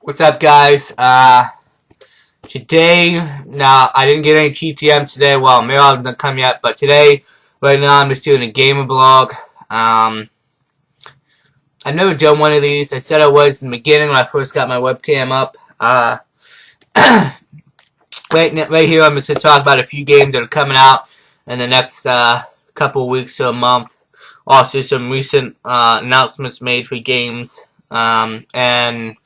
What's up, guys? Today, now I didn't get any TTM today. Well, maybe I haven't come yet, but today, right now, I'm just doing a gamer blog. I've never done one of these. I said I was in the beginning when I first got my webcam up. Right here, I'm just gonna talk about a few games that are coming out in the next couple of weeks to a month. Also, some recent announcements made for games, and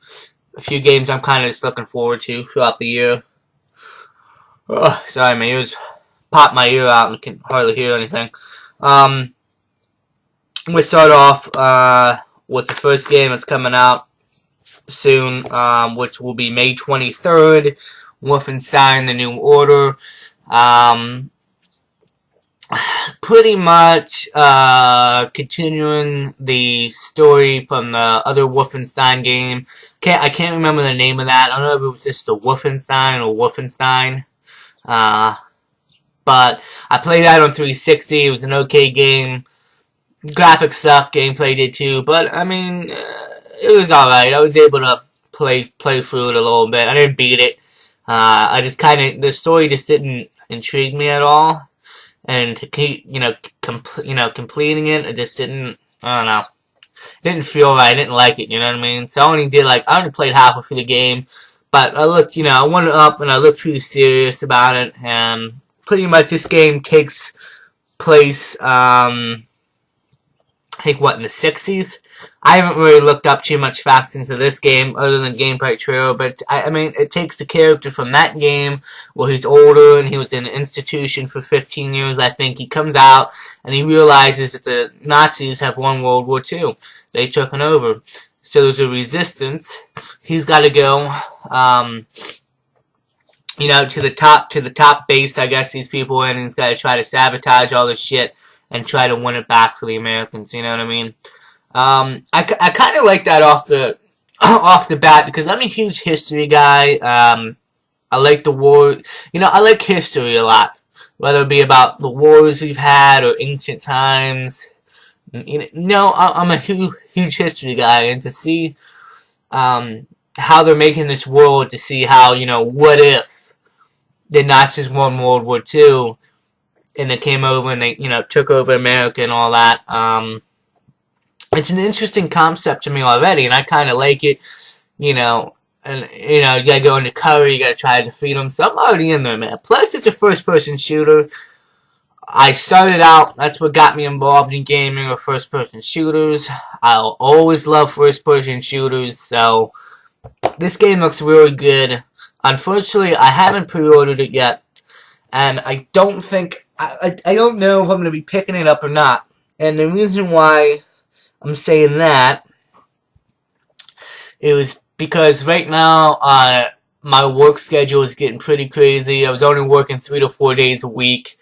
a few games I'm kind of just looking forward to throughout the year. Sorry, my ears popped my ear out and can hardly hear anything. I'm going to start off with the first game that's coming out soon, which will be May 23rd, Wolfenstein: The New Order. Pretty much continuing the story from the other Wolfenstein game. I can't remember the name of that. I don't know if it was just the Wolfenstein or Wolfenstein. But I played that on 360. It was an okay game. Graphics sucked. Gameplay did too. But, I mean, it was alright. I was able to play through it a little bit. I didn't beat it. I just the story just didn't intrigue me at all. And to keep, completing it, it just didn't, I don't know. It didn't feel right. I didn't like it, you know what I mean? So I only played halfway through the game. But I looked, I went up and I looked pretty serious about it. And pretty much this game takes place, I think, in the 60s? I haven't really looked up too much facts into this game other than gameplay trailer, but I mean, it takes the character from that game where he's older and he was in an institution for 15 years, I think. He comes out and he realizes that the Nazis have won World War II. They took it over. So there's a resistance. He's got to go, to the top base, I guess these people are in, and he's got to try to sabotage all this shit and try to win it back for the Americans, you know what I mean? I kind of like that off the bat because I'm a huge history guy. I like the war, I like history a lot, whether it be about the wars we've had or ancient times. I'm a huge history guy, and to see how they're making this world, to see how, what if the Nazis won World War II, and they came over and they, took over America and all that. It's an interesting concept to me already, and I kind of like it, and, you gotta go into cover, you gotta try to defeat them, so I'm already in there, man. Plus, it's a first-person shooter. I started out, that's what got me involved in gaming, or first-person shooters. I'll always love first-person shooters, so this game looks really good. Unfortunately, I haven't pre-ordered it yet, and I don't think, I don't know if I'm going to be picking it up or not. And the reason why I'm saying that is because right now my work schedule is getting pretty crazy. I was only working 3 to 4 days a week.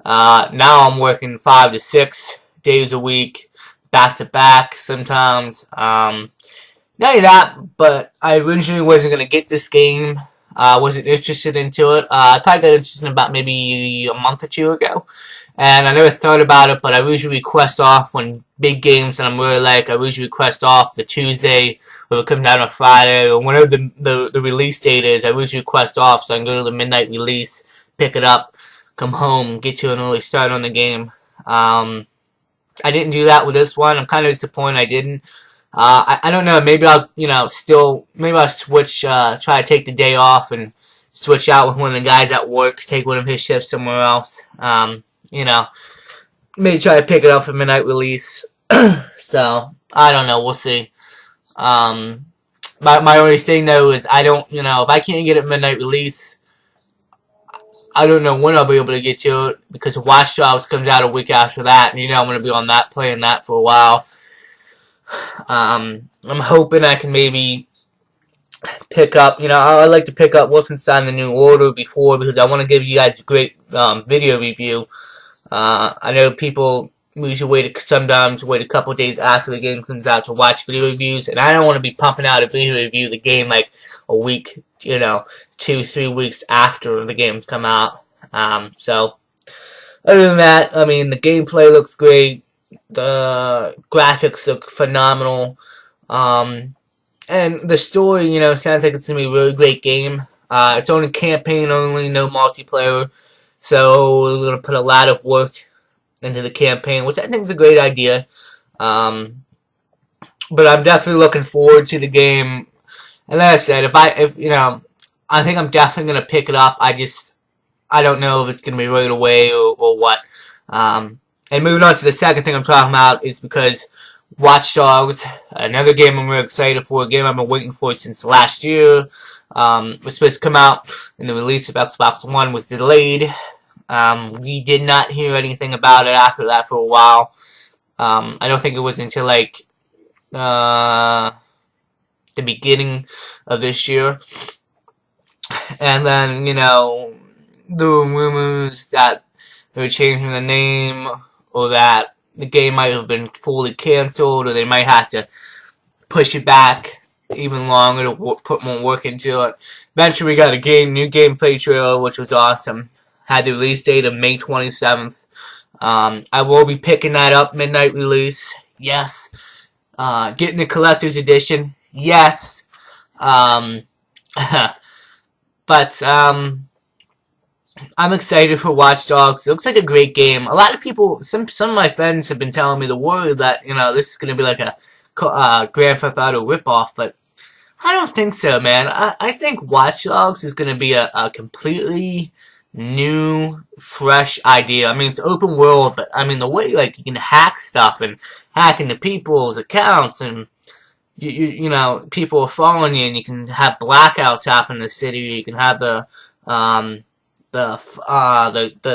Now I'm working 5 to 6 days a week, back to back sometimes. Not only that, but I originally wasn't going to get this game. Wasn't interested into it. I probably got interested in about maybe a month or two ago. And I never thought about it, but I usually request off when big games that I'm really like, I usually request off the Tuesday, or it comes out on Friday, or whenever the release date is, I usually request off so I can go to the midnight release, pick it up, come home, get to an early start on the game. I didn't do that with this one. I'm kind of disappointed I didn't. I don't know, maybe I'll, maybe I'll switch, try to take the day off and switch out with one of the guys at work, take one of his shifts somewhere else. Maybe try to pick it up for midnight release. So, I don't know, we'll see. My only thing though is I don't, if I can't get it midnight release, I don't know when I'll be able to get to it, because Watch Dogs comes out a week after that, and I'm going to be on that, playing that for a while. I'm hoping I can maybe pick up, I like to pick up Wolfenstein: The New Order before, because I want to give you guys a great video review. I know people usually sometimes wait a couple days after the game comes out to watch video reviews, and I don't want to be pumping out a video review of the game like a week, 2-3 weeks after the game's come out. So, other than that, I mean, the gameplay looks great. The graphics look phenomenal. And the story, you know, sounds like it's going to be a really great game. It's only campaign only, no multiplayer. So we're going to put a lot of work into the campaign, which I think is a great idea. Um, but I'm definitely looking forward to the game. And like I said, if you know, I think I'm definitely going to pick it up. I don't know if it's going to be right away or what. And moving on to the second thing I'm talking about is because Watch Dogs, another game I'm really excited for, a game I've been waiting for since last year. Was supposed to come out, and the release of Xbox One was delayed. We did not hear anything about it after that for a while. I don't think it was until like the beginning of this year. And then, you know, there were rumors that they were changing the name, or that the game might have been fully canceled, or they might have to push it back even longer to put more work into it. Eventually, we got a new gameplay trailer, which was awesome. Had the release date of May 27th. I will be picking that up, midnight release. Yes. Getting the collector's edition. Yes. But I'm excited for Watch Dogs. It looks like a great game. A lot of people, some of my friends have been telling me the worry that, you know, this is going to be like a Grand Theft Auto ripoff, but I don't think so, man. I think Watch Dogs is going to be a completely new, fresh idea. I mean, it's open world, but I mean, the way, like, you can hack stuff and hack into people's accounts, and you know, people are following you, and you can have blackouts happen in the city. You can have the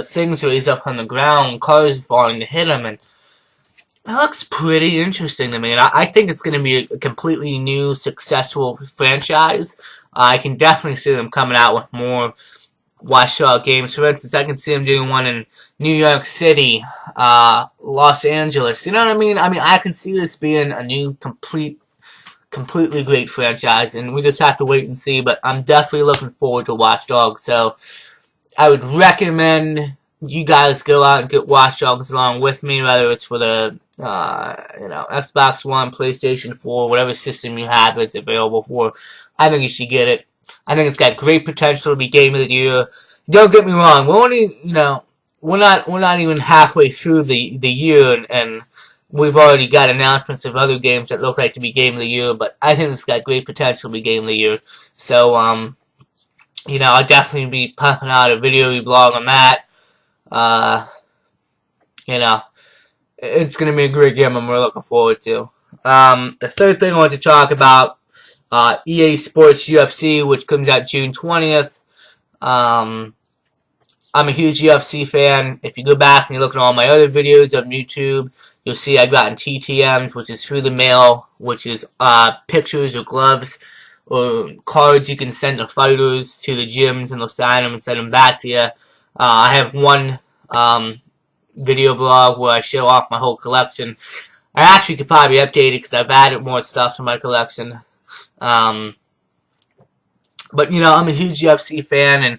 things raised up on the ground, cars falling to hit them, and it looks pretty interesting to me. And I think it's going to be a completely new, successful franchise. I can definitely see them coming out with more Watch Dogs games. For instance, I can see them doing one in New York City, Los Angeles. You know what I mean? I mean, I can see this being a new, completely great franchise, and we just have to wait and see. But I'm definitely looking forward to Watch Dogs. So I would recommend you guys go out and get Watch Dogs along with me, whether it's for the you know, Xbox One, PlayStation 4, whatever system you have it's available for. I think you should get it. I think it's got great potential to be Game of the Year. Don't get me wrong, we're only, you know, we're not even halfway through the year, and we've already got announcements of other games that look like to be Game of the Year, but I think it's got great potential to be Game of the Year. So, you know, I'll definitely be pumping out a video blog on that. You know, it's going to be a great game I'm really looking forward to. The third thing I want to talk about, EA Sports UFC, which comes out June 20th. I'm a huge UFC fan. If you go back and you look at all my other videos on YouTube, you'll see I've gotten TTMs, which is through the mail, which is pictures or gloves or cards you can send to fighters to the gyms, and they'll sign them and send them back to you. I have one video blog where I show off my whole collection. I actually could probably update it because I've added more stuff to my collection. But, you know, I'm a huge UFC fan, and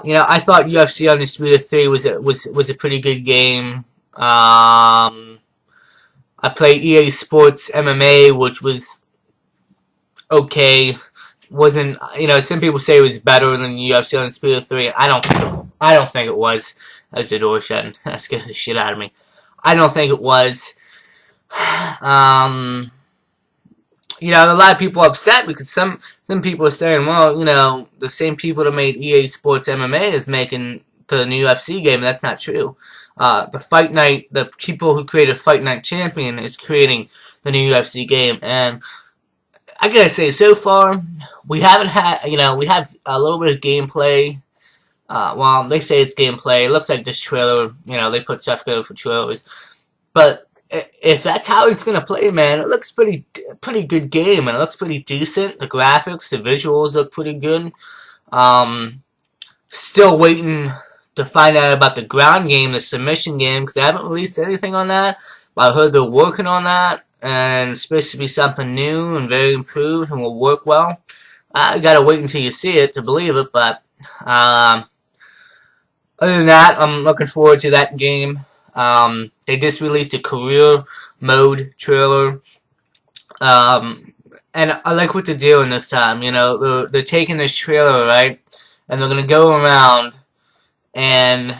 you know, I thought UFC Undisputed 3 was a pretty good game. I played EA Sports MMA, which was okay. Wasn't, you know, some people say it was better than UFC Undisputed 3. I don't think it was. That's the door shut. That scared the shit out of me. I don't think it was. You know, a lot of people are upset because some people are saying, well, you know, the same people that made EA Sports MMA is making the new UFC game. That's not true. The Fight Night, the people who created Fight Night Champion is creating the new UFC game, and I gotta say, so far, we haven't had, you know, we have a little bit of gameplay. Well, they say it's gameplay. It looks like this trailer, you know, they put stuff together for trailers. But if that's how it's gonna play, man, it looks pretty good game, and it looks pretty decent. The graphics, the visuals look pretty good. Still waiting to find out about the ground game, the submission game, because they haven't released anything on that. But I heard they're working on that, and it's supposed to be something new and very improved and will work well. I gotta wait until you see it to believe it, but other than that, I'm looking forward to that game. They just released a career mode trailer. And I like what they're doing this time. You know, they're taking this trailer, right, and they're gonna go around, and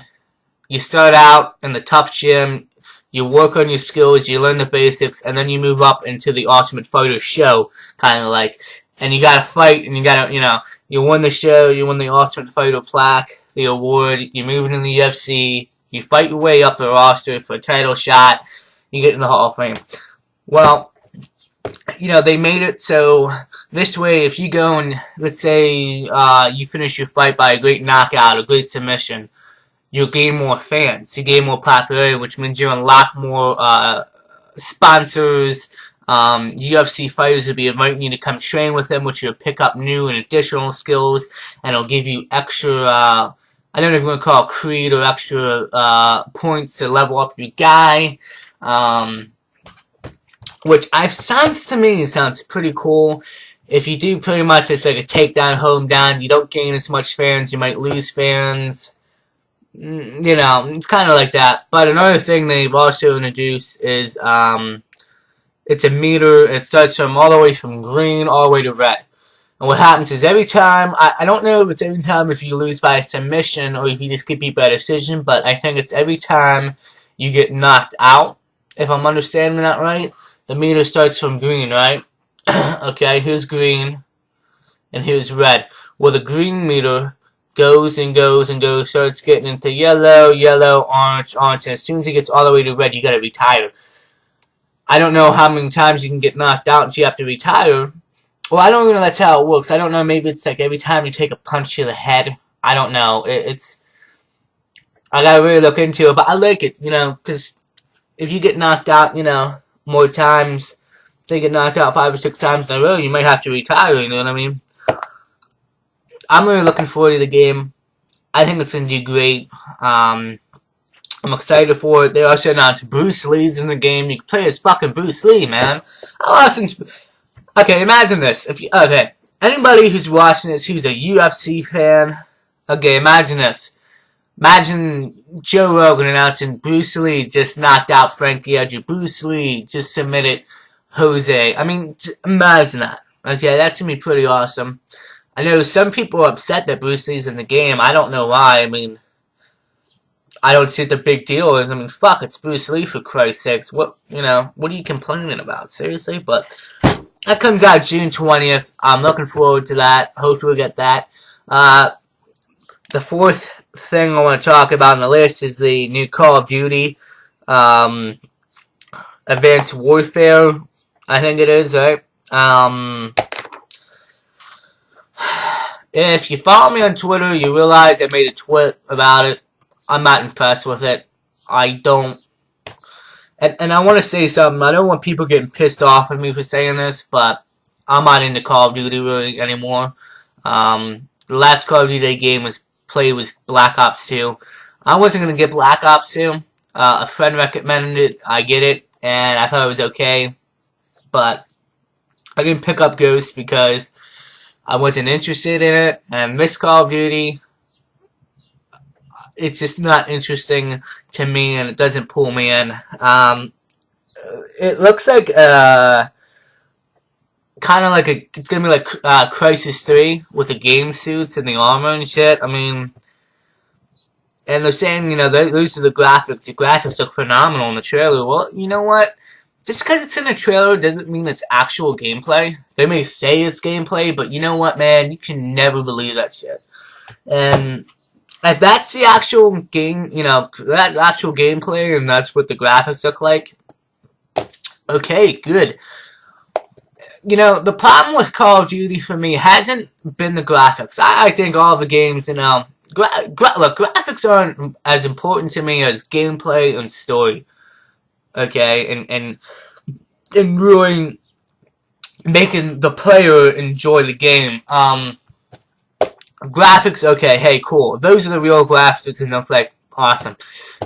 you start out in the tough gym. You work on your skills, you learn the basics, and then you move up into the Ultimate Fighter show, kind of like. And you gotta fight, and you gotta, you win the show, you win the Ultimate Fighter plaque, the award, you move into the UFC, you fight your way up the roster for a title shot, you get in the Hall of Fame. Well, they made it so this way, if you go and, let's say, you finish your fight by a great knockout, a great submission, you gain more fans, you gain more popularity, which means you unlock more sponsors. UFC fighters will be inviting you to come train with them, which you'll pick up new and additional skills, and it'll give you extra, I don't know if you want to call it creed or extra points to level up your guy. Which sounds pretty cool. If you do pretty much, it's like a takedown, hold 'em down. You don't gain as much fans, you might lose fans. It's kind of like that. But another thing they've also introduced is, it's a meter. It starts from all the way from green all the way to red. And what happens is every time, I don't know if it's every time if you lose by submission or if you just get beat by decision, but I think it's every time you get knocked out, if I'm understanding that right. The meter starts from green, right? Okay, here's green, and here's red. Well, the green meter goes and goes and goes, starts getting into yellow, yellow, orange, orange, and as soon as it gets all the way to red, you gotta retire. I don't know how many times you can get knocked out and you have to retire. Well, I don't know that's how it works. I don't know, maybe it's like every time you take a punch to the head. I don't know. I gotta really look into it, but I like it, because if you get knocked out, more times, they get knocked out 5 or 6 times in a row, you might have to retire, you know what I mean? I'm really looking forward to the game. I think it's going to do great. I'm excited for it. They also announced Bruce Lee's in the game. You can play as fucking Bruce Lee, man. Okay, imagine this. Anybody who's watching this who's a UFC fan, okay, imagine this. Imagine Joe Rogan announcing Bruce Lee just knocked out Frankie Edgar. Bruce Lee just submitted Jose. I mean, imagine that. Okay, that's going to be pretty awesome. I know some people are upset that Bruce Lee's in the game. I don't know why. I mean, I don't see what the big deal is. I mean, fuck, it's Bruce Lee for Christ's sakes. What are you complaining about? Seriously? But that comes out June 20th. I'm looking forward to that. Hopefully we'll get that. The fourth thing I want to talk about on the list is the new Call of Duty Advanced Warfare, I think it is, right? If you follow me on Twitter, you realize I made a tweet about it. I'm not impressed with it. I don't. And I want to say something. I don't want people getting pissed off at me for saying this, but I'm not into Call of Duty really anymore. The last Call of Duty game was Black Ops 2. I wasn't going to get Black Ops 2. A friend recommended it. I get it. And I thought it was okay. But I didn't pick up Ghost because I wasn't interested in it. And I missed Call of Duty. It's just not interesting to me, and it doesn't pull me in. It looks like kind of like it's gonna be like Crisis 3 with the game suits and the armor and shit. I mean, and they're saying those are the graphics. The graphics look phenomenal in the trailer. Well, you know what? Just because it's in a trailer doesn't mean it's actual gameplay. They may say it's gameplay, but you know what, man? You can never believe that shit. And if that's the actual game, that actual gameplay, and that's what the graphics look like, okay, good. The problem with Call of Duty for me hasn't been the graphics. I think all the games, look, graphics aren't as important to me as gameplay and story. Okay, and really making the player enjoy the game. Graphics, okay, hey, cool. Those are the real graphics and look like awesome.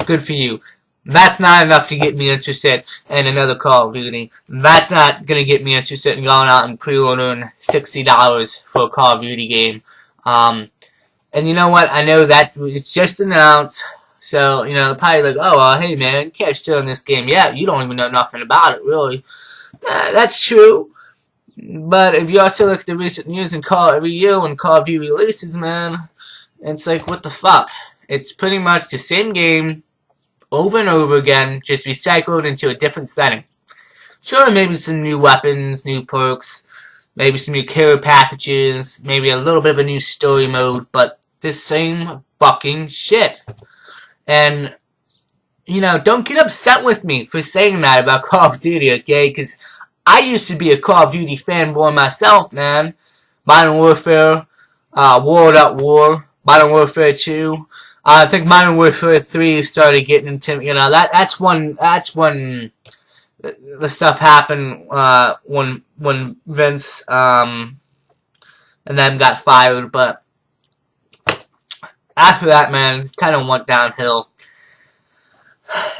Good for you. That's not enough to get me interested in another Call of Duty. That's not going to get me interested in going out and pre-ordering $60 for a Call of Duty game. And you know what? I know that it's just announced. So, probably like, oh, well, hey, man, you can't steal in this game yet. You don't even know nothing about it, really. That's true. But if you also look at the recent news in Call every year when Call of Duty releases, man, it's like, what the fuck? It's pretty much the same game over and over again, just recycled into a different setting. Sure, maybe some new weapons, new perks, maybe some new care packages, maybe a little bit of a new story mode, but the same fucking shit. And, you know, don't get upset with me for saying that about Call of Duty, okay? Because I used to be a Call of Duty fanboy myself, man. Modern Warfare, World at War, Modern Warfare 2. I think Modern Warfare 3 started getting into, you know, that's when the stuff happened, when Vince, and them got fired, but after that, man, it kind of went downhill.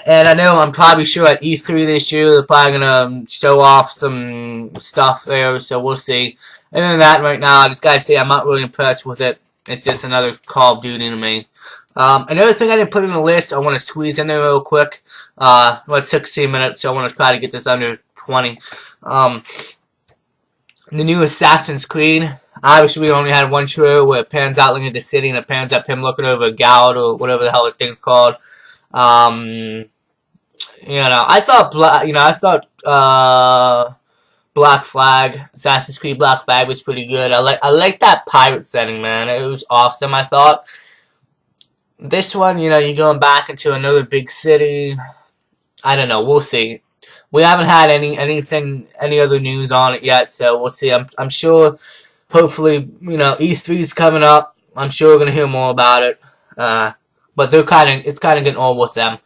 And I know I'm probably sure at E3 this year they're probably gonna show off some stuff there, so we'll see. Other than that, right now, I just gotta say I'm not really impressed with it. It's just another Call of Duty to me. Another thing I didn't put in the list, I want to squeeze in there real quick. Well, it's 16 minutes, so I want to try to get this under 20. The new Assassin's Creed. Obviously, we only had one trailer where it pans out looking at the city and it pans up him looking over a gallery or whatever the hell the thing's called. You know, I thought Black Flag, Assassin's Creed Black Flag was pretty good. I like that pirate setting, man. It was awesome, I thought. This one, you know, you're going back into another big city. I don't know. We'll see. We haven't had any other news on it yet, so we'll see. I'm sure. Hopefully, you know, E3's coming up. I'm sure we're gonna hear more about it. But it's kind of getting old with them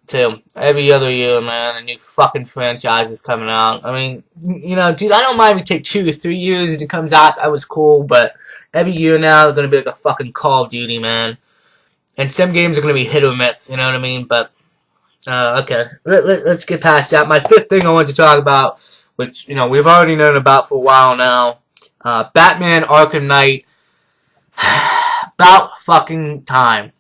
too. Every other year, man, a new fucking franchise is coming out. I mean, you know, dude, I don't mind if we take 2 or 3 years and it comes out. That was cool, but every year now, they're gonna be like a fucking Call of Duty, man. And some games are going to be hit or miss, you know what I mean? But, okay. Let's get past that. My fifth thing I want to talk about, which, you know, we've already known about for a while now. Batman Arkham Knight. About fucking time.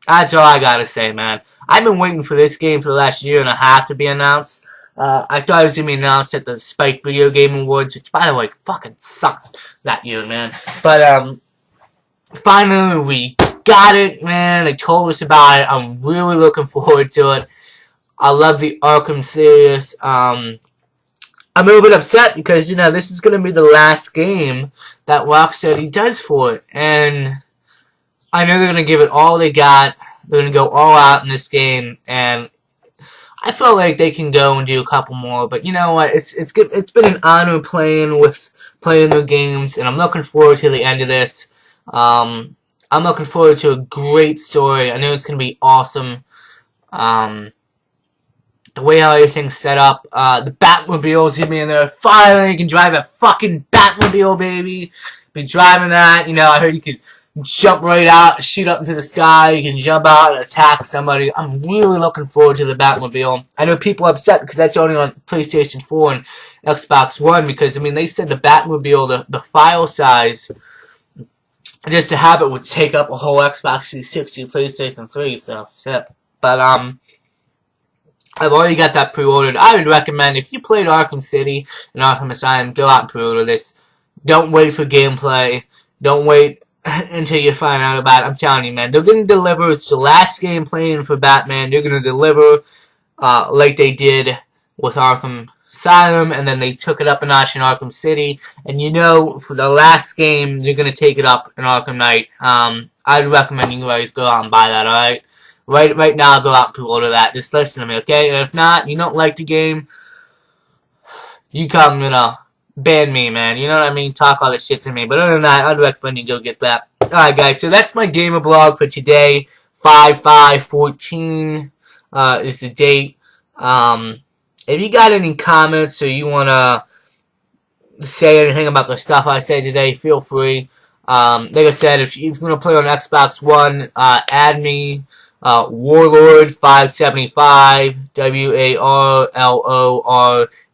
That's all I gotta say, man. I've been waiting for this game for the last year and a half to be announced. I thought it was going to be announced at the Spike Video Game Awards, which, by the way, fucking sucked that year, man. But, finally, we got it, man. They told us about it. I'm really looking forward to it. I love the Arkham series. I'm a little bit upset because, you know, this is going to be the last game that Rocksteady does for it. And I know they're going to give it all they got. They're going to go all out in this game. And I feel like they can go and do a couple more. But you know what? It's good. It's been an honor playing their games. And I'm looking forward to the end of this. I'm looking forward to a great story. I know it's going to be awesome. The way how everything's set up. The Batmobile's going to be in there. Finally, you can drive a fucking Batmobile, baby. Be driving that. You know, I heard you could jump right out, shoot up into the sky. You can jump out and attack somebody. I'm really looking forward to the Batmobile. I know people are upset because that's only on PlayStation 4 and Xbox One. Because, I mean, they said the Batmobile, the file size, just to have it would take up a whole Xbox 360, PlayStation 3, so shit. But, I've already got that pre-ordered. I would recommend, if you played Arkham City and Arkham Asylum, go out and pre-order this. Don't wait for gameplay. Don't wait until you find out about it. I'm telling you, man, they're going to deliver. It's the last game playing for Batman. They're going to deliver, like they did with Arkham Asylum, and then they took it up a notch in Arkham City. And you know, for the last game, they're going to take it up in Arkham Knight. I'd recommend you guys go out and buy that, alright? Right now, go out and pre-order that. Just listen to me, okay? And if not, you don't like the game, you come, you know, ban me, man. You know what I mean? Talk all this shit to me. But other than that, I'd recommend you go get that. Alright, guys, so that's my gamer blog for today. 5/5/14 is the date. If you got any comments or you want to say anything about the stuff I said today, feel free. Like I said, if you're going to play on Xbox One, add me, Warlord575,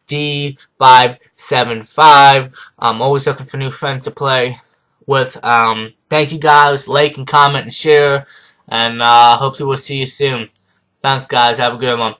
WARLORD 575. I'm always looking for new friends to play with. Thank you guys. Like and comment and share. And hopefully we'll see you soon. Thanks, guys. Have a good one.